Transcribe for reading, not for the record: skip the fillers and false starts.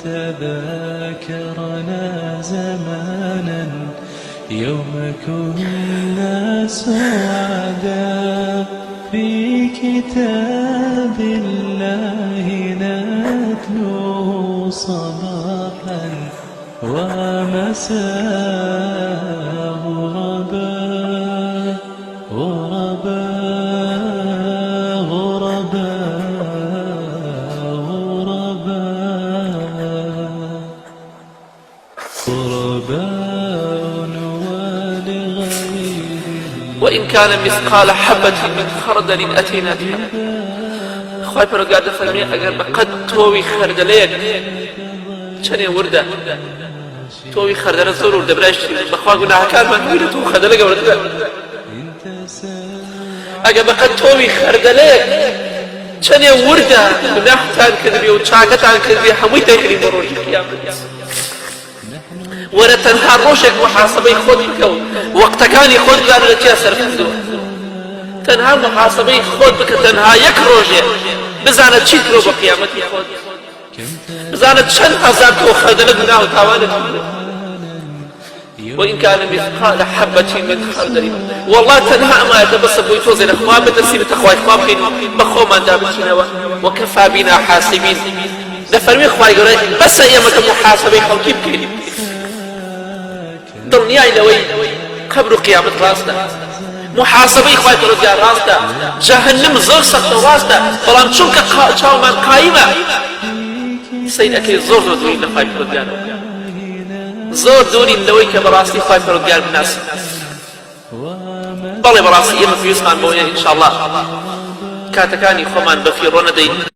تذاكرنا زمانا يوم كنا سعدا في كتاب الله نتلوه صباحا ومساء غربا غربا غربا غربا وإن كان مثقال حبة من خردل أتينا بها. خواهی پروردگار فرمی اگر بقد توی خردلید چنین ورده توی خردل زور ورده برایش بخواه گناه کار من ویده تو خردل ورده اگر بقد توی خردلید چنین ورده گناه تان کردی و چاکتان کردی هموی تهری مرور قیامت ولا تنها روشك محاسبي خود بك وقت كان خود بان لتيا سرفدو تنها محاسبي خود بك تنها يك روجه بزانت چيت رو بقيامتي خود بزانت چند هزار تو خردل گناه وتاوانت وإن كان مثقال حبة من خردل والله تنها ما يتبس بويتو زين اخوان بترسيب تخوي اخوان بخين بخو ما دابتنا وكفى بنا حاسبين دفرمي اخوان يقول بس ايامك محاسبي خلقي بكين دڵنیای لەوەی قبر و قیامەت ڕاستە محاسبەی خوای پەروەردگار ڕاستە جەهەنەم زۆر سەختە ڕاستە بەڵام چونکە چاومان قایمە سەیر ئەکەی زۆر دوورین لە خوای پەروەردگارەوە زۆر دوورین لەوەی کە بەڕاستی خوای پەروەردگار بناسین بەڵێ بەڕاستی ئێمە پێویستمان بۆیە ئینشاءالله کاتەکانی خۆمان بەفیڕۆ نەدەین